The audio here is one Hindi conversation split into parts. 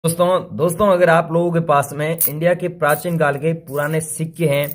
दोस्तों अगर आप लोगों के पास में इंडिया के प्राचीन काल के पुराने सिक्के हैं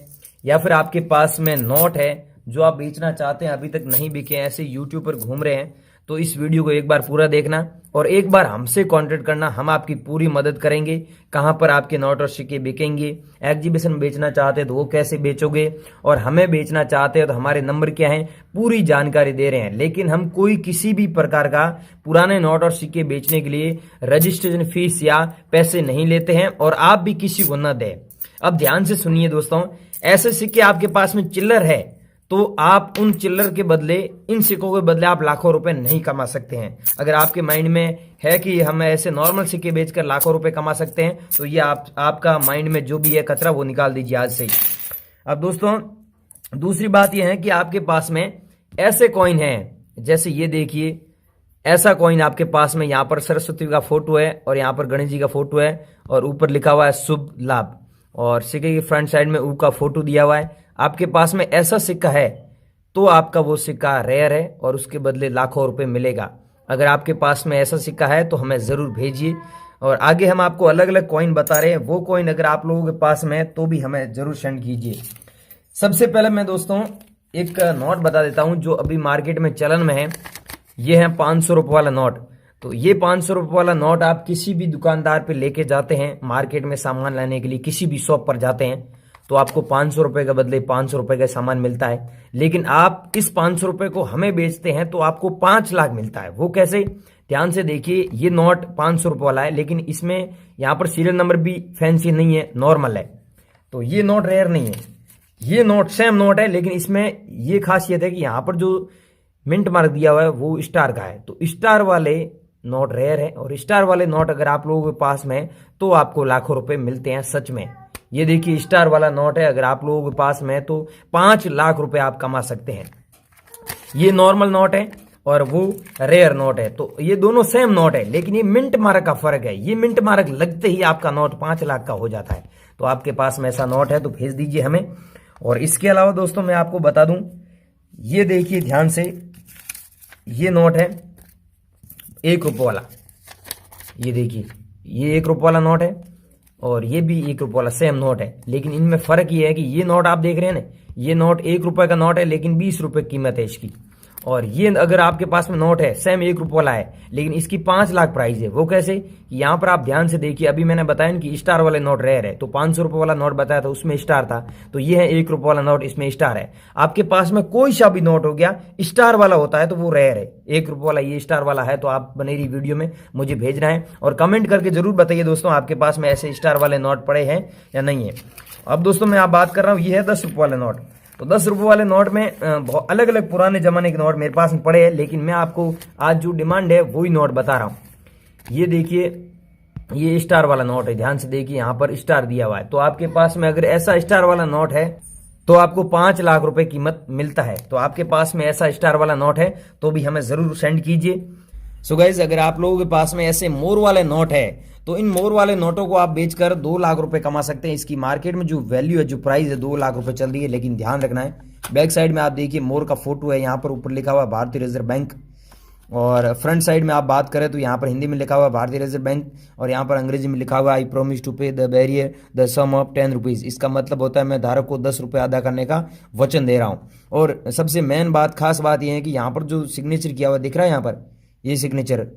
या फिर आपके पास में नोट है जो आप बेचना चाहते हैं, अभी तक नहीं बिके हैं, ऐसे यूट्यूब पर घूम रहे हैं, तो इस वीडियो को एक बार पूरा देखना और एक बार हमसे कांटेक्ट करना। हम आपकी पूरी मदद करेंगे। कहां पर आपके नोट और सिक्के बिकेंगे, एग्जीबिशन में बेचना चाहते हैं तो वो कैसे बेचोगे, और हमें बेचना चाहते हैं तो हमारे नंबर क्या है, पूरी जानकारी दे रहे हैं। लेकिन हम कोई किसी भी प्रकार का पुराने नोट और सिक्के बेचने के लिए रजिस्ट्रेशन फीस या पैसे नहीं लेते हैं और आप भी किसी को न दें। अब ध्यान से सुनिए दोस्तों, ऐसे सिक्के आपके पास में चिल्लर है तो आप उन चिल्लर के बदले, इन सिक्कों के बदले आप लाखों रुपए नहीं कमा सकते हैं। अगर आपके माइंड में है कि हम ऐसे नॉर्मल सिक्के बेचकर लाखों रुपए कमा सकते हैं तो ये आपका माइंड में जो भी है कचरा वो निकाल दीजिए आज से ही। अब दोस्तों दूसरी बात यह है कि आपके पास में ऐसे कॉइन हैं, जैसे ये देखिए, ऐसा कॉइन आपके पास में, यहाँ पर सरस्वती का फोटो है और यहाँ पर गणेश जी का फोटो है और ऊपर लिखा हुआ है शुभ लाभ, और सिक्के की फ्रंट साइड में ऊ का फोटो दिया हुआ है। आपके पास में ऐसा सिक्का है तो आपका वो सिक्का रेयर है और उसके बदले लाखों रुपए मिलेगा। अगर आपके पास में ऐसा सिक्का है तो हमें ज़रूर भेजिए। और आगे हम आपको अलग अलग कॉइन बता रहे हैं, वो कॉइन अगर आप लोगों के पास में है तो भी हमें ज़रूर सेंड कीजिए। सबसे पहले मैं दोस्तों एक नोट बता देता हूं जो अभी मार्केट में चलन में है। ये है 500 रुपये वाला नोट। तो ये 500 रुपये वाला नोट आप किसी भी दुकानदार पे लेके जाते हैं, मार्केट में सामान लाने के लिए किसी भी शॉप पर जाते हैं तो आपको 500 रुपये के बदले 500 रुपये का सामान मिलता है। लेकिन आप इस 500 रुपये को हमें बेचते हैं तो आपको 5 लाख मिलता है। वो कैसे, ध्यान से देखिए। ये नोट 500 रुपये वाला है लेकिन इसमें यहाँ पर सीरियल नंबर भी फैंसी नहीं है, नॉर्मल है। तो ये नोट रेयर नहीं है, ये नोट सेम नोट है, लेकिन इसमें ये खासियत है कि यहाँ पर जो मिंट मार्क दिया हुआ है वो स्टार का है। तो स्टार वाले नोट रेयर है और स्टार वाले नोट अगर आप लोगों के पास में तो आपको लाखों रुपए मिलते हैं सच में। ये देखिए स्टार वाला नोट है, अगर आप लोगों के पास में है तो 5 लाख रुपए आप कमा सकते हैं। ये नॉर्मल नोट है और वो रेयर नोट है, तो ये दोनों सेम नोट है लेकिन ये मिंट मार्क का फर्क है। ये मिंट मार्क लगते ही आपका नोट 5 लाख का हो जाता है। तो आपके पास में ऐसा नोट है तो भेज दीजिए हमें। और इसके अलावा दोस्तों मैं आपको बता दूं, ये देखिए ध्यान से, ये नोट है 1 रुपये वाला। ये देखिए ये 1 रुपये वाला नोट है और ये भी 1 रुपये वाला सेम नोट है, लेकिन इनमें फर्क ये है कि ये नोट आप देख रहे हैं ना, ये नोट 1 रुपये का नोट है लेकिन 20 रुपये कीमत है इसकी। और ये अगर आपके पास में नोट है सेम 1 रुपये वाला है लेकिन इसकी 5 लाख प्राइस है। वो कैसे, यहाँ पर आप ध्यान से देखिए, अभी मैंने बताया कि स्टार वाले नोट रेयर है, तो 500 रुपये वाला नोट बताया था उसमें स्टार था, तो ये है 1 रुपये वाला नोट, इसमें स्टार है। आपके पास में कोई सा भी नोट हो गया स्टार वाला होता है तो वो रेयर है। 1 रुपये वाला ये स्टार वाला है तो आप बनेरी वीडियो में मुझे भेजना है और कमेंट करके जरूर बताइए दोस्तों आपके पास में ऐसे स्टार वाले नोट पड़े हैं या नहीं है। अब दोस्तों मैं आप बात कर रहा हूँ, ये है 10 रुपये वाले नोट। तो 10 रुपये वाले नोट में बहुत अलग अलग पुराने जमाने के नोट मेरे पास में पड़े हैं, लेकिन मैं आपको आज जो डिमांड है वही नोट बता रहा हूँ। ये देखिए ये स्टार वाला नोट है, ध्यान से देखिए यहाँ पर स्टार दिया हुआ है। तो आपके पास में अगर ऐसा स्टार वाला नोट है तो आपको 5 लाख रुपए कीमत मिलता है। तो आपके पास में ऐसा स्टार वाला नोट है तो भी हमें जरूर सेंड कीजिए। सो गाइस, अगर आप लोगों के पास में ऐसे मोर वाले नोट है तो इन मोर वाले नोटों को आप बेचकर 2 लाख रुपए कमा सकते हैं। इसकी मार्केट में जो वैल्यू है, जो प्राइस है 2 लाख रुपए चल रही है, लेकिन ध्यान रखना है बैक साइड में आप देखिए मोर का फोटो है, यहाँ पर ऊपर लिखा हुआ भारतीय रिजर्व बैंक, और फ्रंट साइड में आप बात करें तो यहाँ पर हिंदी में लिखा हुआ भारतीय रिजर्व बैंक और यहाँ पर अंग्रेजी में लिखा हुआ I promise to pay the bearer the sum of 10 rupees. इसका मतलब होता है मैं धारक को 10 रुपये अदा करने का वचन दे रहा हूँ। और सबसे मेन बात, खास बात यह है कि यहाँ पर जो सिग्नेचर किया हुआ दिख रहा है, यहाँ पर ये सिग्नेचर,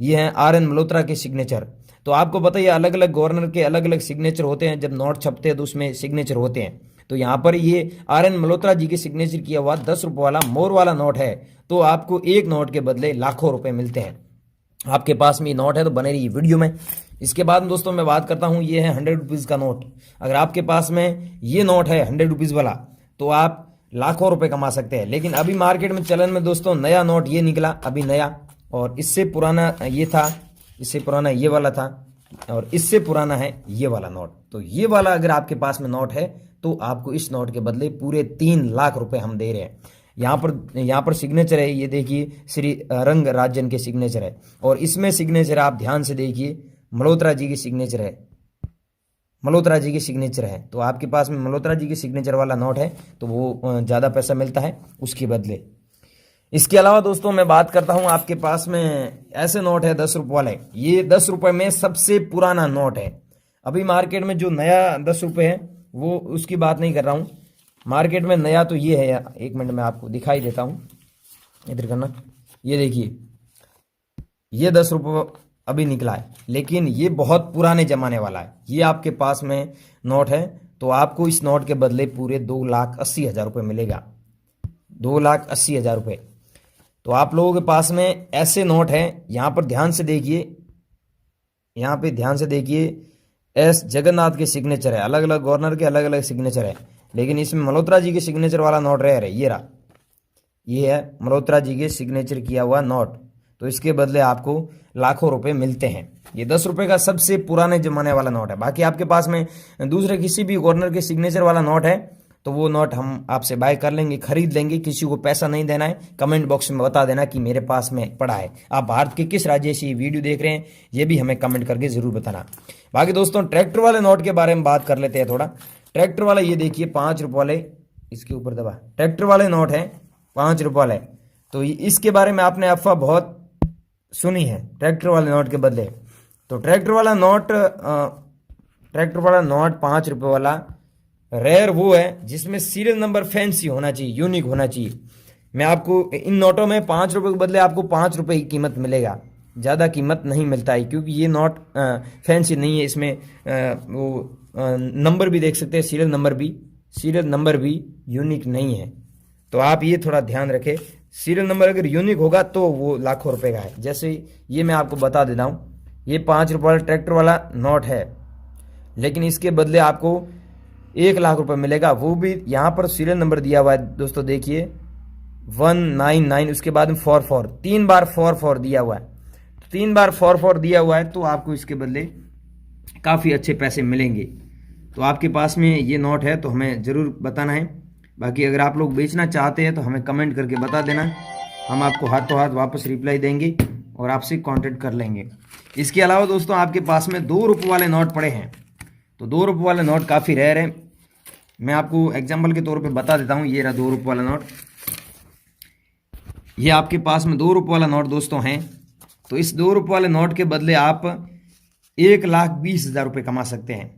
ये है RN मल्होत्रा के सिग्नेचर। तो आपको पता है अलग अलग गवर्नर के अलग अलग सिग्नेचर होते हैं, जब नोट छपते हैं तो उसमें सिग्नेचर होते हैं। तो यहाँ पर ये RN मल्होत्रा जी के सिग्नेचर किया हुआ 10 रुपये वाला मोर वाला नोट है, तो आपको एक नोट के बदले लाखों रुपए मिलते हैं। आपके पास में ये नोट है तो बने रहिए वीडियो में। इसके बाद दोस्तों मैं बात करता हूँ, ये है 100 रुपीज़ का नोट। अगर आपके पास में ये नोट है 100 रुपीज़ वाला तो आप लाखों रुपए कमा सकते हैं। लेकिन अभी मार्केट में चलन में दोस्तों नया नोट ये निकला अभी नया, और इससे पुराना ये था, इससे पुराना ये वाला था, और इससे पुराना है ये वाला नोट। तो ये वाला अगर आपके पास में नोट है तो आपको इस नोट के बदले पूरे 3 लाख रुपए हम दे रहे हैं। यहाँ पर सिग्नेचर है, ये देखिए श्री रंग राजन के सिग्नेचर है, और इसमें सिग्नेचर आप ध्यान से देखिए मल्होत्रा जी की सिग्नेचर है, मल्होत्रा जी की सिग्नेचर है। तो आपके पास में मल्होत्रा जी की सिग्नेचर वाला नोट है तो वो ज़्यादा पैसा मिलता है उसके बदले। इसके अलावा दोस्तों मैं बात करता हूं, आपके पास में ऐसे नोट है 10 रुपये वाले। ये 10 रुपये में सबसे पुराना नोट है। अभी मार्केट में जो नया 10 रुपये है वो उसकी बात नहीं कर रहा हूं। मार्केट में नया तो ये है, 1 मिनट में आपको दिखाई देता हूं, इधर करना। ये देखिए, ये 10 रुपये अभी निकला है, लेकिन ये बहुत पुराने जमाने वाला है। ये आपके पास में नोट है तो आपको इस नोट के बदले पूरे 2,80,000 रुपये मिलेगा। 2,80,000 रुपये। तो आप लोगों के पास में ऐसे नोट हैं, यहाँ पर ध्यान से देखिए, यहाँ पे ध्यान से देखिए, एस जगन्नाथ के सिग्नेचर है, अलग अलग गवर्नर के अलग अलग सिग्नेचर है, लेकिन इसमें मल्होत्रा जी के सिग्नेचर वाला नोट रह रहे, ये रहा, ये है मल्होत्रा जी के सिग्नेचर किया हुआ नोट। तो इसके बदले आपको लाखों रुपए मिलते हैं। ये 10 रुपये का सबसे पुराने जमाने वाला नोट है। बाकी आपके पास में दूसरे किसी भी गवर्नर के सिग्नेचर वाला नोट है तो वो नोट हम आपसे बाय कर लेंगे, खरीद लेंगे। किसी को पैसा नहीं देना है, कमेंट बॉक्स में बता देना कि मेरे पास में पड़ा है। आप भारत के किस राज्य से ये वीडियो देख रहे हैं ये भी हमें कमेंट करके जरूर बताना। बाकी दोस्तों ट्रैक्टर वाले नोट के बारे में बात कर लेते हैं थोड़ा। ट्रैक्टर वाला ये देखिए 5 रुपये वाले, इसके ऊपर दबा, ट्रैक्टर वाले नोट है 5 रुपये वाले। तो इसके बारे में आपने अफवाह बहुत सुनी है, ट्रैक्टर वाले नोट के बदले। तो ट्रैक्टर वाला नोट 5 रुपये वाला रेयर वो है जिसमें सीरियल नंबर फैंसी होना चाहिए, यूनिक होना चाहिए। मैं आपको इन नोटों में 5 रुपये के बदले आपको 5 रुपये की कीमत मिलेगा, ज़्यादा कीमत नहीं मिलता है, क्योंकि ये नोट फैंसी नहीं है। इसमें वो नंबर भी देख सकते हैं, सीरियल नंबर भी यूनिक नहीं है। तो आप ये थोड़ा ध्यान रखें, सीरियल नंबर अगर यूनिक होगा तो वो लाखों रुपए का है। जैसे ये मैं आपको बता देता हूँ, ये 5 रुपये वाला ट्रैक्टर वाला नोट है, लेकिन इसके बदले आपको 1,00,000 रुपये मिलेगा। वो भी यहाँ पर सीरियल नंबर दिया हुआ है दोस्तों, देखिए 199, उसके बाद में 44, 3 बार 44 दिया हुआ है। 3 बार 44 दिया हुआ है तो आपको इसके बदले काफ़ी अच्छे पैसे मिलेंगे। तो आपके पास में ये नोट है तो हमें ज़रूर बताना है। बाकी अगर आप लोग बेचना चाहते हैं तो हमें कमेंट करके बता देना, हम आपको हाथों हाथ वापस रिप्लाई देंगे और आपसे कांटेक्ट कर लेंगे। इसके अलावा दोस्तों आपके पास में 2 रुपये वाले नोट पड़े हैं, तो 2 रुपये वाले नोट काफ़ी रेयर है। मैं आपको एग्जाम्पल के तौर पे बता देता हूँ। ये रहा 2 रुपये वाला नोट, ये आपके पास में 2 रुपये वाला नोट दोस्तों हैं। तो इस 2 रुपये वाले नोट के बदले आप 1,20,000 रुपये कमा सकते हैं।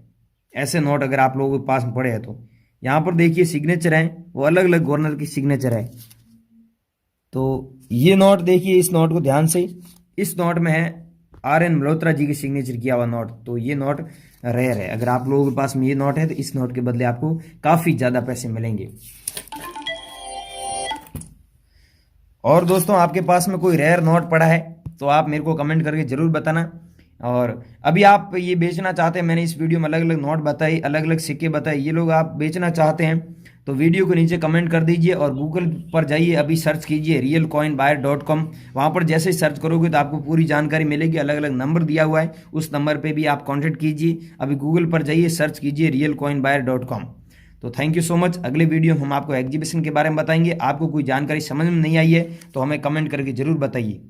ऐसे नोट अगर आप लोगों के पास में पड़े हैं तो यहाँ पर देखिए सिग्नेचर है, वो अलग अलग गवर्नर की सिग्नेचर है। तो ये नोट देखिए, इस नोट को ध्यान से, इस नोट में है RN मल्होत्रा जी की सिग्नेचर किया हुआ नोट। तो ये नोट रेयर है। अगर आप लोगों के पास में ये नोट है तो इस नोट के बदले आपको काफ़ी ज़्यादा पैसे मिलेंगे। और दोस्तों आपके पास में कोई रेयर नोट पड़ा है तो आप मेरे को कमेंट करके ज़रूर बताना। और अभी आप ये बेचना चाहते हैं, मैंने इस वीडियो में अलग अलग नोट बताई, अलग अलग सिक्के बताए, ये लोग आप बेचना चाहते हैं तो वीडियो को नीचे कमेंट कर दीजिए और गूगल पर जाइए, अभी सर्च कीजिए realcoinbuyer.com। वहाँ पर जैसे ही सर्च करोगे तो आपको पूरी जानकारी मिलेगी, अलग अलग नंबर दिया हुआ है, उस नंबर पे भी आप कांटेक्ट कीजिए। अभी गूगल पर जाइए, सर्च कीजिए realcoinbuyer.com। तो थैंक यू सो मच। अगले वीडियो में हम आपको एग्जीबिशन के बारे में बताएंगे। आपको कोई जानकारी समझ में नहीं आई है तो हमें कमेंट करके जरूर बताइए।